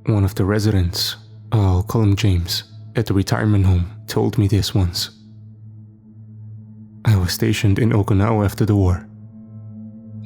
One of the residents, I'll call him James, at the retirement home told me this once. I was stationed in Okinawa after the war.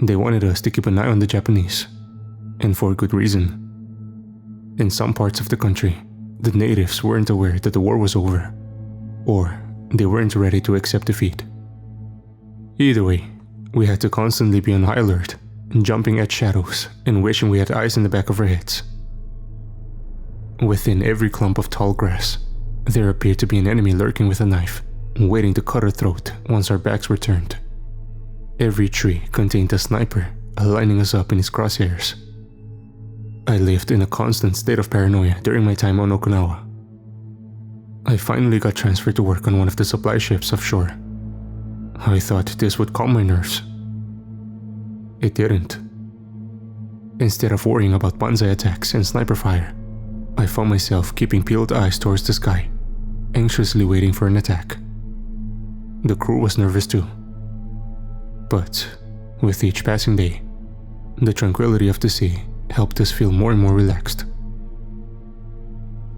They wanted us to keep an eye on the Japanese, and for good reason. In some parts of the country, the natives weren't aware that the war was over, or they weren't ready to accept defeat. Either way, we had to constantly be on high alert, jumping at shadows and wishing we had eyes in the back of our heads. Within every clump of tall grass, there appeared to be an enemy lurking with a knife, waiting to cut our throat once our backs were turned. Every tree contained a sniper lining us up in his crosshairs. I lived in a constant state of paranoia during my time on Okinawa. I finally got transferred to work on one of the supply ships offshore. I thought this would calm my nerves. It didn't. Instead of worrying about banzai attacks and sniper fire, I found myself keeping peeled eyes towards the sky, anxiously waiting for an attack. The crew was nervous too. But with each passing day, the tranquility of the sea helped us feel more and more relaxed.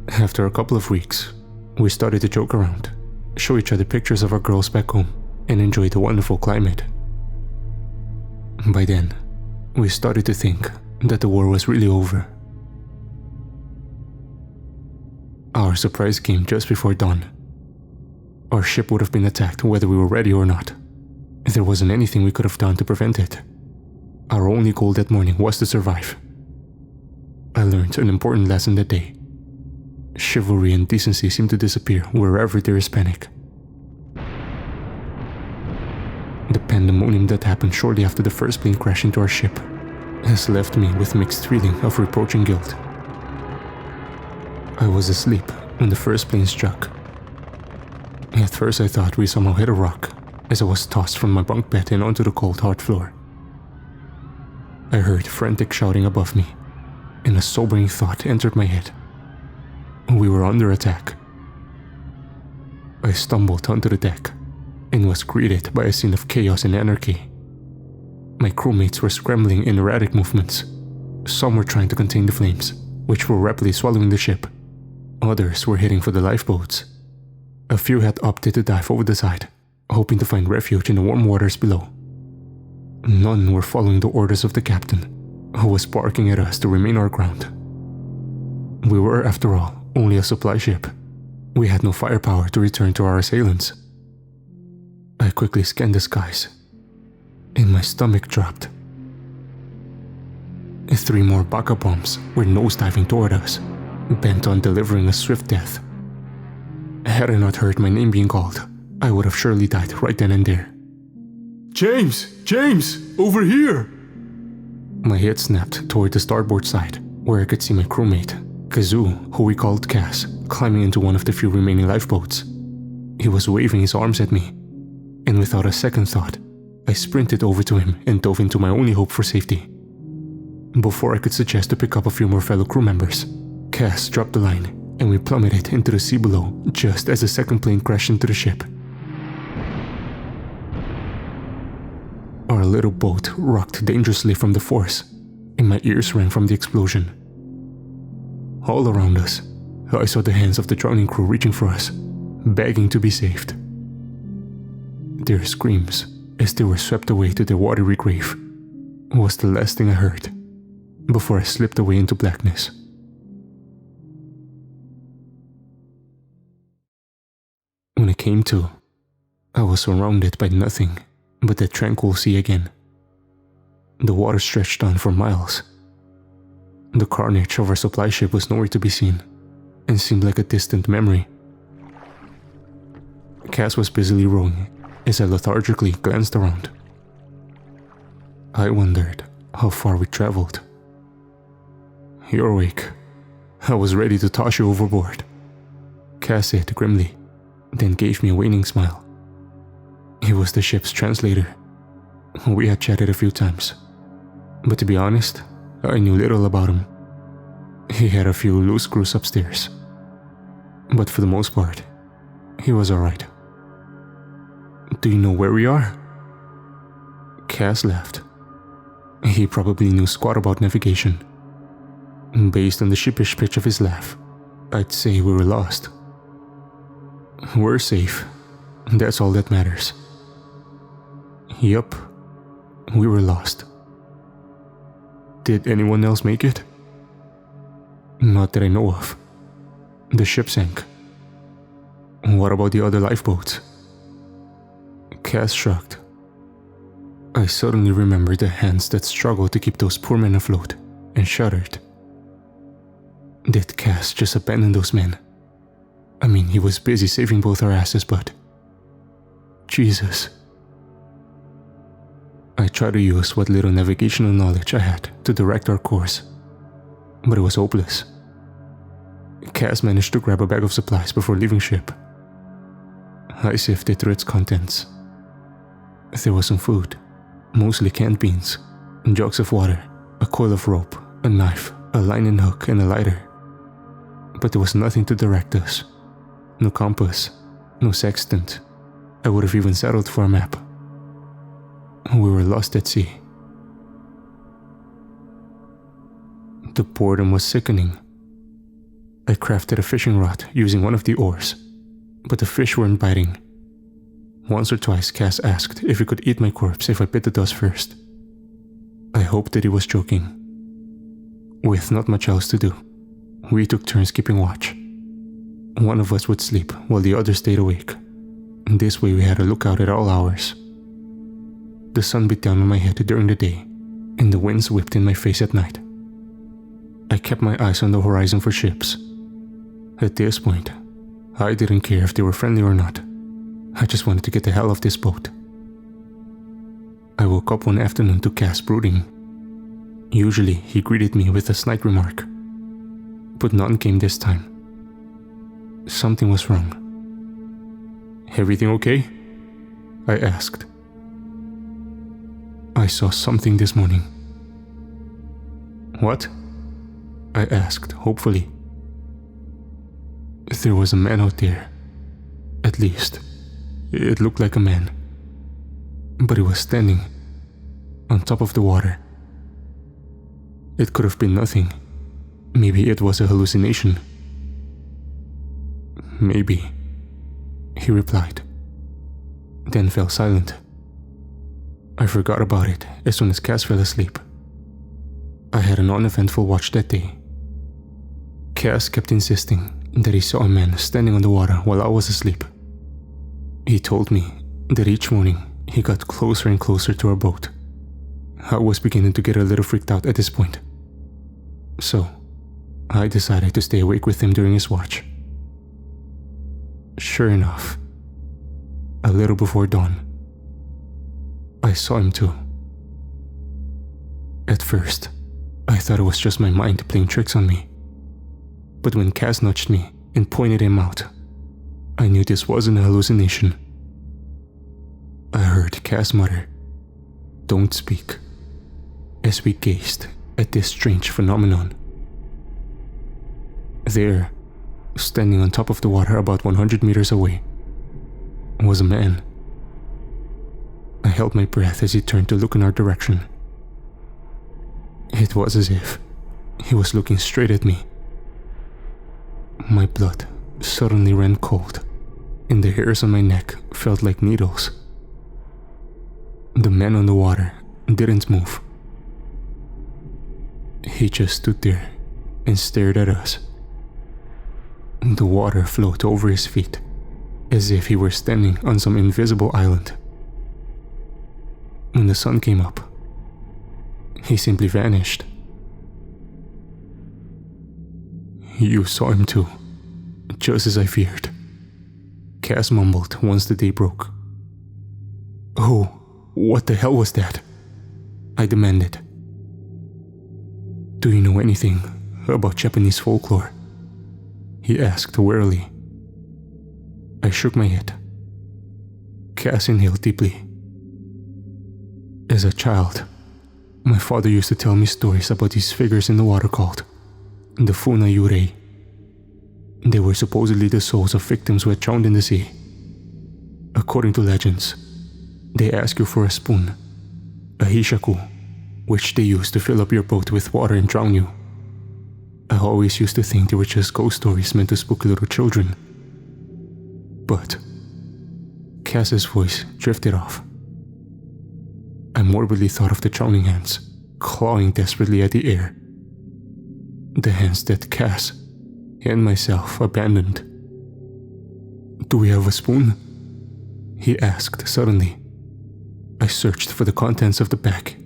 After a couple of weeks, we started to joke around, show each other pictures of our girls back home, and enjoy the wonderful climate. By then, we started to think that the war was really over. Our surprise came just before dawn. Our ship would have been attacked whether we were ready or not. There wasn't anything we could have done to prevent it. Our only goal that morning was to survive. I learned an important lesson that day. Chivalry and decency seem to disappear wherever there is panic. The pandemonium that happened shortly after the first plane crashed into our ship has left me with mixed feeling of reproach and guilt. I was asleep when the first plane struck. At first I thought we somehow hit a rock as I was tossed from my bunk bed and onto the cold hard floor. I heard frantic shouting above me, and a sobering thought entered my head. We were under attack. I stumbled onto the deck and was greeted by a scene of chaos and anarchy. My crewmates were scrambling in erratic movements. Some were trying to contain the flames, which were rapidly swallowing the ship. Others were heading for the lifeboats. A few had opted to dive over the side, hoping to find refuge in the warm waters below. None were following the orders of the captain, who was barking at us to remain our ground. We were, after all, only a supply ship. We had no firepower to return to our assailants. I quickly scanned the skies, and my stomach dropped. 3 more Baka bombs were nosediving toward us, bent on delivering a swift death. Had I not heard my name being called, I would have surely died right then and there. James! James! Over here! My head snapped toward the starboard side, where I could see my crewmate, Kazoo, who we called Cass, climbing into one of the few remaining lifeboats. He was waving his arms at me, and without a second thought, I sprinted over to him and dove into my only hope for safety. Before I could suggest to pick up a few more fellow crew members, Cass dropped the line, and we plummeted into the sea below just as the second plane crashed into the ship. Our little boat rocked dangerously from the force, and my ears rang from the explosion. All around us, I saw the hands of the drowning crew reaching for us, begging to be saved. Their screams, as they were swept away to their watery grave, was the last thing I heard before I slipped away into blackness. When I came to, I was surrounded by nothing but the tranquil sea again. The water stretched on for miles. The carnage of our supply ship was nowhere to be seen, and seemed like a distant memory. Cass was busily rowing as I lethargically glanced around. I wondered how far we traveled. "You're awake. I was ready to toss you overboard," Cass said grimly, then gave me a waning smile. He was the ship's translator. We had chatted a few times, but to be honest, I knew little about him. He had a few loose screws upstairs, but for the most part, he was alright. "Do you know where we are?" Cass laughed. He probably knew squat about navigation. Based on the sheepish pitch of his laugh, I'd say we were lost. We're safe. That's all that matters. Yup, we were lost. Did anyone else make it? Not that I know of. The ship sank. What about the other lifeboats? Cass shrugged. I suddenly remembered the hands that struggled to keep those poor men afloat, and shuddered. Did Cass just abandon those men? I mean, he was busy saving both our asses, but... Jesus. I tried to use what little navigational knowledge I had to direct our course, but it was hopeless. Cass managed to grab a bag of supplies before leaving ship. I sifted through its contents. There was some food, mostly canned beans, jugs of water, a coil of rope, a knife, a line and hook, and a lighter. But there was nothing to direct us. No compass, no sextant. I would have even settled for a map. We were lost at sea. The boredom was sickening. I crafted a fishing rod using one of the oars, but the fish weren't biting. Once or twice Cass asked if he could eat my corpse if I bit the dust first. I hoped that he was joking. With not much else to do, we took turns keeping watch. One of us would sleep while the other stayed awake. This way we had a lookout at all hours. The sun beat down on my head during the day, and the winds whipped in my face at night. I kept my eyes on the horizon for ships. At this point, I didn't care if they were friendly or not. I just wanted to get the hell off this boat. I woke up one afternoon to Cass brooding. Usually, he greeted me with a snide remark, but none came this time. Something was wrong. "Everything okay?" I asked. "I saw something this morning." "What?" I asked, hopefully. There was a man out there. At least, it looked like a man. But he was standing on top of the water. It could have been nothing. Maybe it was a hallucination. "Maybe," he replied, then fell silent. I forgot about it as soon as Cass fell asleep. I had an uneventful watch that day. Cass kept insisting that he saw a man standing on the water while I was asleep. He told me that each morning he got closer and closer to our boat. I was beginning to get a little freaked out at this point. So, I decided to stay awake with him during his watch. Sure enough, a little before dawn, I saw him too. At first, I thought it was just my mind playing tricks on me. But when Cass nudged me and pointed him out, I knew this wasn't a hallucination. I heard Cass mutter, "Don't speak," as we gazed at this strange phenomenon. There, standing on top of the water about 100 meters away, was a man. I held my breath as he turned to look in our direction. It was as if he was looking straight at me. My blood suddenly ran cold, and the hairs on my neck felt like needles. The man on the water didn't move. He just stood there and stared at us. The water flowed over his feet, as if he were standing on some invisible island. When the sun came up, he simply vanished. "You saw him too, just as I feared," Cass mumbled once the day broke. "Oh, what the hell was that?" I demanded. "Do you know anything about Japanese folklore?" he asked warily. I shook my head. Cass inhaled deeply. "As a child, my father used to tell me stories about these figures in the water called the Funa Yurei. They were supposedly the souls of victims who had drowned in the sea. According to legends, they ask you for a spoon, a hishaku, which they use to fill up your boat with water and drown you. I always used to think they were just ghost stories meant to spook little children. But Cass's voice drifted off. I morbidly thought of the drowning hands, clawing desperately at the air. The hands that Cass and myself abandoned. "Do we have a spoon?" he asked suddenly. I searched for the contents of the bag.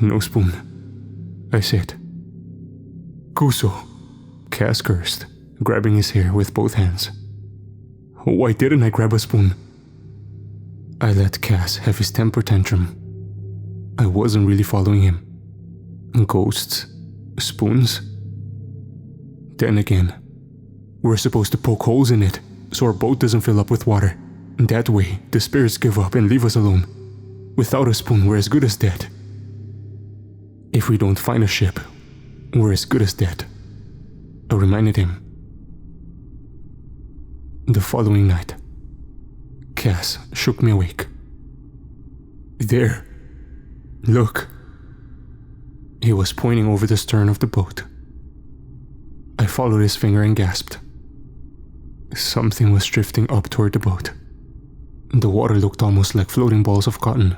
"No spoon," I said. "Kuso," Cass cursed, grabbing his hair with both hands. "Why didn't I grab a spoon?" I let Cass have his temper tantrum. I wasn't really following him. Ghosts? Spoons? Then again, we're supposed to poke holes in it so our boat doesn't fill up with water. That way, the spirits give up and leave us alone. Without a spoon, we're as good as dead. If we don't find a ship, we're as good as dead, I reminded him. The following night, Cass shook me awake. "There. Look." He was pointing over the stern of the boat. I followed his finger and gasped. Something was drifting up toward the boat. The water looked almost like floating balls of cotton.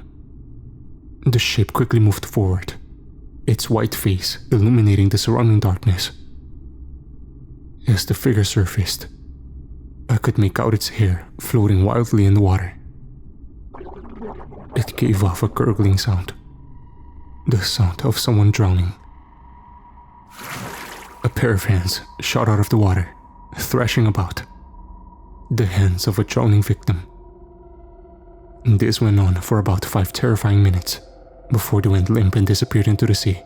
The shape quickly moved forward, its white face illuminating the surrounding darkness. As the figure surfaced, I could make out its hair floating wildly in the water. It gave off a gurgling sound, the sound of someone drowning. A pair of hands shot out of the water, thrashing about. The hands of a drowning victim. This went on for about 5 terrifying minutes, before they went limp and disappeared into the sea.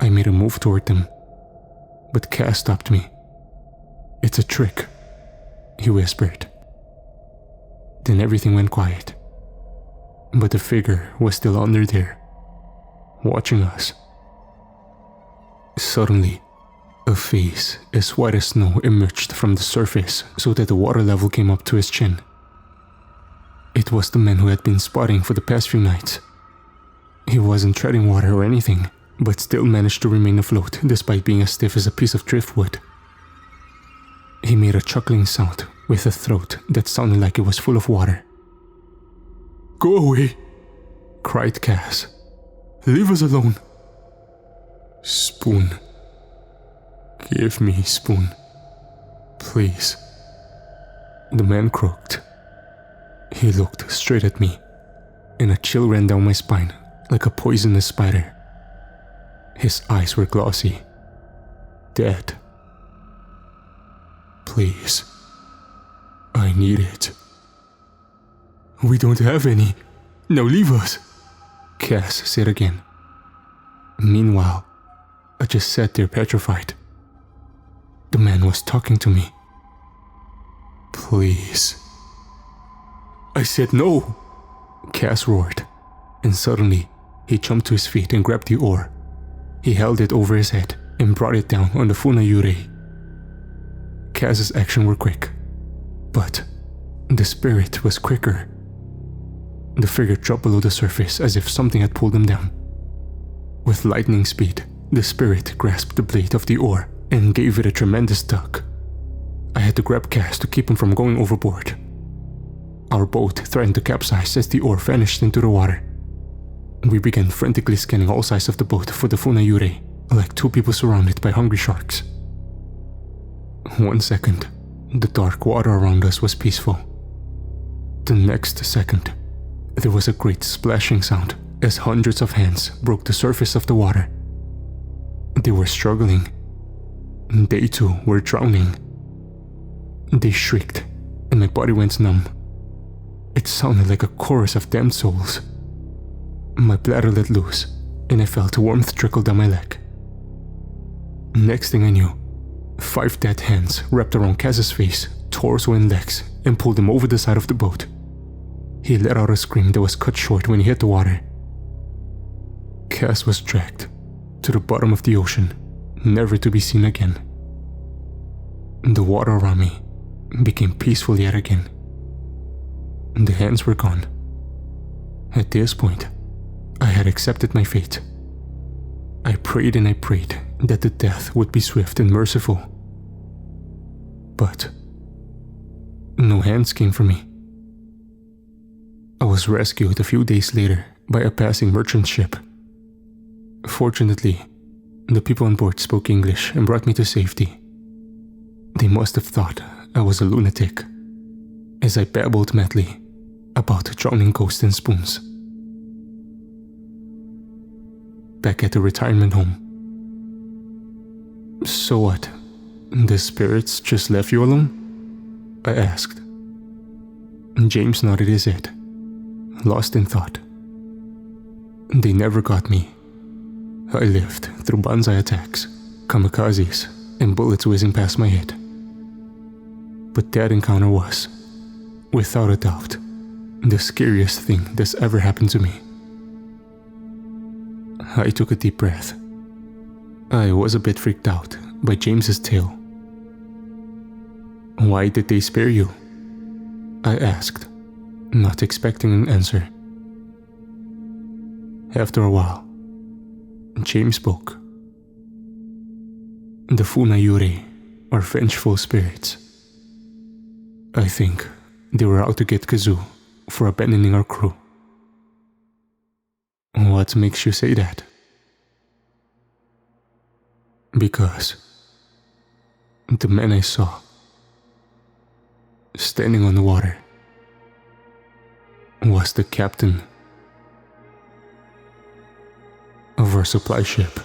I made a move toward them, but Cass stopped me. "It's a trick," he whispered. Then everything went quiet, but the figure was still under there, watching us. Suddenly, a face as white as snow emerged from the surface so that the water level came up to his chin. It was the man who had been spotting for the past few nights. He wasn't treading water or anything, but still managed to remain afloat despite being as stiff as a piece of driftwood. He made a chuckling sound with a throat that sounded like it was full of water. "Go away," cried Cass. "Leave us alone." "Spoon. Give me spoon. Please." The man croaked. He looked straight at me, and a chill ran down my spine like a poisonous spider. His eyes were glossy, dead. "Please. I need it." "We don't have any. Now leave us," Cass said again. Meanwhile, I just sat there petrified. The man was talking to me. "Please." "I said no," Cass roared, and suddenly he jumped to his feet and grabbed the oar. He held it over his head and brought it down on the Funa Yurei. Cass's actions were quick, but the spirit was quicker. The figure dropped below the surface as if something had pulled him down. With lightning speed, the spirit grasped the blade of the oar and gave it a tremendous tug. I had to grab Cass to keep him from going overboard. Our boat threatened to capsize as the oar vanished into the water. We began frantically scanning all sides of the boat for the Funa Yurei, like two people surrounded by hungry sharks. 1 second, the dark water around us was peaceful. The next second, there was a great splashing sound as hundreds of hands broke the surface of the water. They were struggling. They too were drowning. They shrieked, and my body went numb. It sounded like a chorus of damned souls. My bladder let loose, and I felt warmth trickle down my leg. Next thing I knew, 5 dead hands wrapped around Cass's face, torso and legs and pulled him over the side of the boat. He let out a scream that was cut short when he hit the water. Cass was dragged to the bottom of the ocean, never to be seen again. The water around me became peaceful yet again. The hands were gone. At this point, I had accepted my fate. I prayed and I prayed that the death would be swift and merciful. But no hands came for me. I was rescued a few days later by a passing merchant ship. Fortunately, the people on board spoke English and brought me to safety. They must have thought I was a lunatic, as I babbled madly about drowning ghosts and spoons. Back at the retirement home. "So what? The spirits just left you alone?" I asked. James nodded his head, lost in thought. "They never got me. I lived through banzai attacks, kamikazes, and bullets whizzing past my head. But that encounter was, without a doubt, the scariest thing that's ever happened to me." I took a deep breath. I was a bit freaked out by James's tale. "Why did they spare you?" I asked, not expecting an answer. After a while, James spoke. "The Funa Yurei are vengeful spirits. I think they were out to get Kazoo for abandoning our crew." "What makes you say that?" "Because the man I saw standing on the water was the captain of our supply ship."